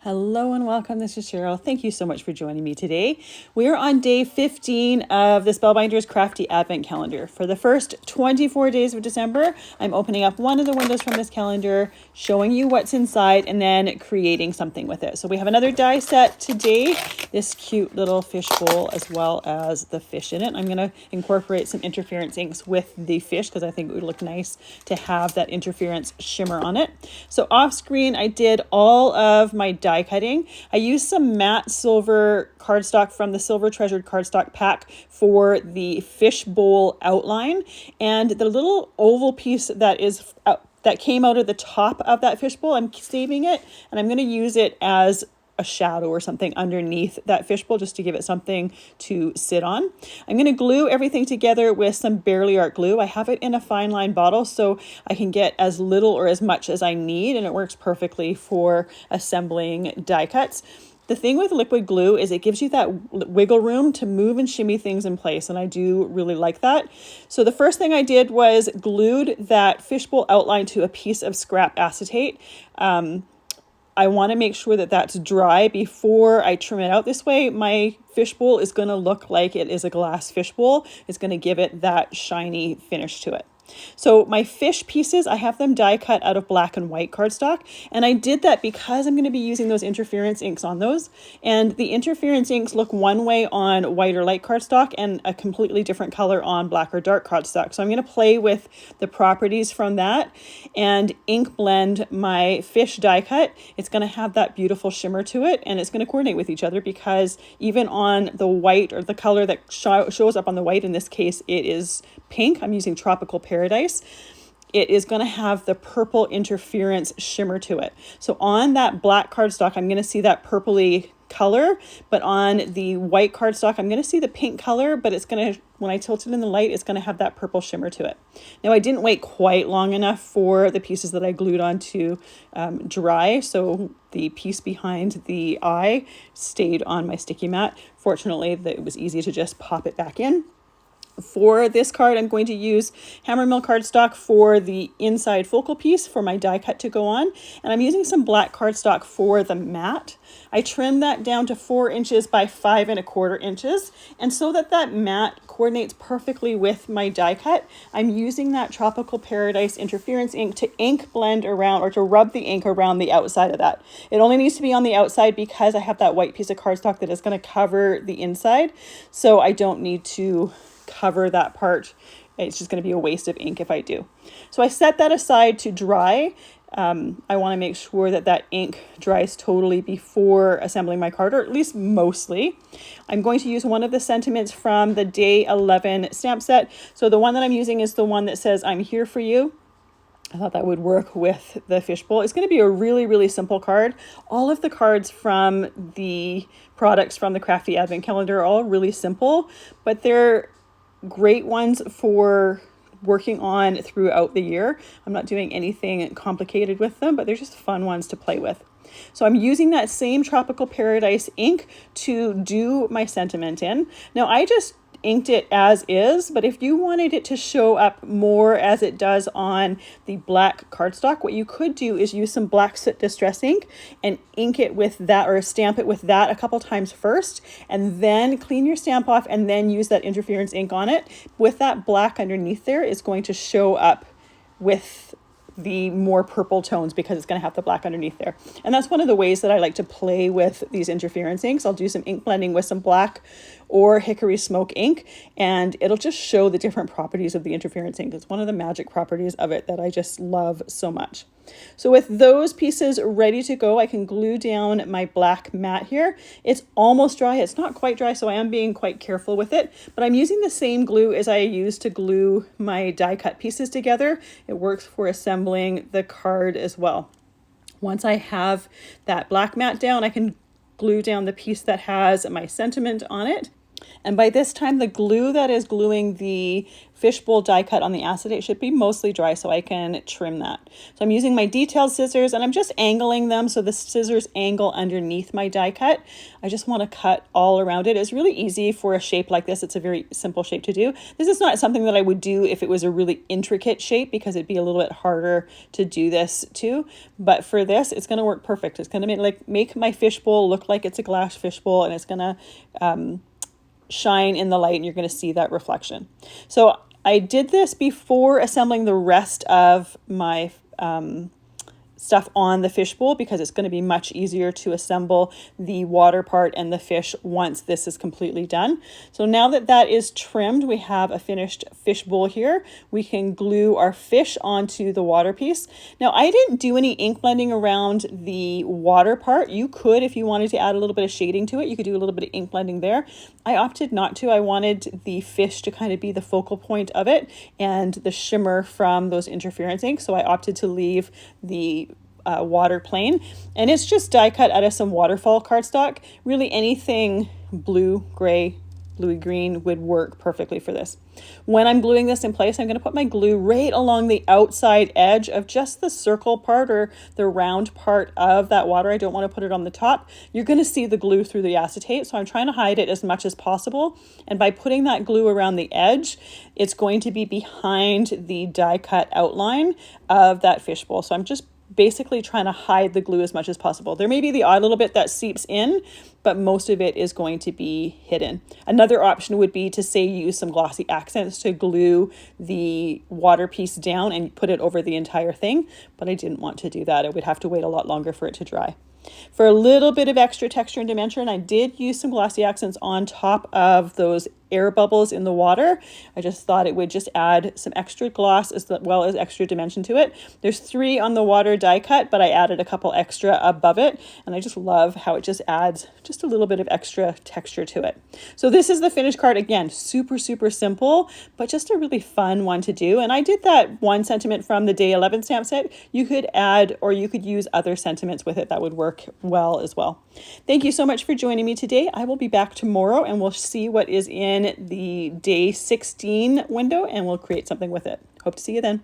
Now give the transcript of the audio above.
Hello and welcome. This is Cheryl. Thank you so much for joining me today. We are on day 15 of the Spellbinders Crafty Advent Calendar. For the first 24 days of December, I'm opening up one of the windows from this calendar, showing you what's inside, and then creating something with it. So we have another die set today, this cute little fish bowl, as well as the fish in it. I'm going to incorporate some interference inks with the fish because I think it would look nice to have that interference shimmer on it. So off screen, I did all of my die cutting. I used some matte silver cardstock from the Silver Treasured cardstock pack for the fish bowl outline, and the little oval piece that came out of the top of that fish bowl, I'm saving it and I'm going to use it as a shadow or something underneath that fishbowl just to give it something to sit on. I'm going to glue everything together with some Barely Art glue. I have it in a fine line bottle so I can get as little or as much as I need, and it works perfectly for assembling die cuts. The thing with liquid glue is it gives you that wiggle room to move and shimmy things in place, and I do really like that. So the first thing I did was glued that fishbowl outline to a piece of scrap acetate. I want to make sure that that's dry before I trim it out. This way, my fishbowl is going to look like it is a glass fishbowl. It's going to give it that shiny finish to it. So my fish pieces, I have them die cut out of black and white cardstock. And I did that because I'm going to be using those interference inks on those. And the interference inks look one way on white or light cardstock and a completely different color on black or dark cardstock. So I'm going to play with the properties from that and ink blend my fish die cut. It's going to have that beautiful shimmer to it, and it's going to coordinate with each other because even on the white, or the color that shows up on the white, in this case it is pink, I'm using Tropical Paradise, it is going to have the purple interference shimmer to it. So on that black cardstock, I'm going to see that purpley color, but on the white cardstock, I'm going to see the pink color, but it's going to, when I tilt it in the light, it's going to have that purple shimmer to it. Now, I didn't wait quite long enough for the pieces that I glued on to dry, so the piece behind the eye stayed on my sticky mat. Fortunately, it was easy to just pop it back in. For this card, I'm going to use Hammermill cardstock for the inside focal piece for my die cut to go on. And I'm using some black cardstock for the mat. I trimmed that down to 4 inches by 5 1/4 inches. And so that that mat coordinates perfectly with my die cut, I'm using that Tropical Paradise interference ink to ink blend around, or to rub the ink around the outside of that. It only needs to be on the outside because I have that white piece of cardstock that is going to cover the inside. So I don't need to cover that part. It's just going to be a waste of ink if I do. So I set that aside to dry. I want to make sure that that ink dries totally before assembling my card, or at least mostly. I'm going to use one of the sentiments from the Day 11 stamp set. So the one that I'm using is the one that says, "I'm here for you." I thought that would work with the fishbowl. It's going to be a really, really simple card. All of the cards from the products from the Crafty Advent Calendar are all really simple, but they're great ones for working on throughout the year. I'm not doing anything complicated with them, but they're just fun ones to play with. So I'm using that same Tropical Paradise ink to do my sentiment in. Now, I just inked it as is, but if you wanted it to show up more as it does on the black cardstock, what you could do is use some black soot distress ink and ink it with that, or stamp it with that a couple times first, and then clean your stamp off and then use that interference ink on it. With that black underneath there is going to show up with the more purple tones because it's going to have the black underneath there. And that's one of the ways that I like to play with these interference inks. I'll do some ink blending with some black or hickory smoke ink, and it'll just show the different properties of the interference ink. It's one of the magic properties of it that I just love so much. So with those pieces ready to go, I can glue down my black mat here. It's almost dry. It's not quite dry, so I am being quite careful with it, but I'm using the same glue as I used to glue my die cut pieces together. It works for assembling the card as well. Once I have that black mat down, I can glue down the piece that has my sentiment on it. And by this time, the glue that is gluing the fishbowl die cut on the acetate should be mostly dry so I can trim that. So I'm using my detailed scissors and I'm just angling them so the scissors angle underneath my die cut. I just want to cut all around it. It's really easy for a shape like this. It's a very simple shape to do. This is not something that I would do if it was a really intricate shape because it'd be a little bit harder to do this too. But for this, it's going to work perfect. It's going to make my fishbowl look like it's a glass fishbowl, and it's going to shine in the light and you're going to see that reflection. So I did this before assembling the rest of my stuff on the fishbowl because it's going to be much easier to assemble the water part and the fish once this is completely done. So now that that is trimmed, we have a finished fishbowl here. We can glue our fish onto the water piece. Now I didn't do any ink blending around the water part. You could, if you wanted to add a little bit of shading to it, you could do a little bit of ink blending there. I opted not to. I wanted the fish to kind of be the focal point of it and the shimmer from those interference inks. So I opted to leave the water plain, and it's just die cut out of some waterfall cardstock. Really anything blue, gray, bluey green would work perfectly for this. When I'm gluing this in place, I'm going to put my glue right along the outside edge of just the circle part or the round part of that water. I don't want to put it on the top. You're going to see the glue through the acetate, so I'm trying to hide it as much as possible. And by putting that glue around the edge, it's going to be behind the die cut outline of that fishbowl. So I'm just basically trying to hide the glue as much as possible. There may be the odd little bit that seeps in, but most of it is going to be hidden. Another option would be to say use some glossy accents to glue the water piece down and put it over the entire thing, but I didn't want to do that. I would have to wait a lot longer for it to dry. For a little bit of extra texture and dimension, I did use some glossy accents on top of those air bubbles in the water. I just thought it would just add some extra gloss as well as extra dimension to it. There's 3 on the water die cut, but I added a couple extra above it, and I just love how it just adds just a little bit of extra texture to it. So this is the finished card. Again, super, super simple, but just a really fun one to do. And I did that one sentiment from the day 11 stamp set. You could add, or you could use other sentiments with it that would work well as well. Thank you so much for joining me today. I will be back tomorrow and we'll see what is in the day 16 window and we'll create something with it. Hope to see you then.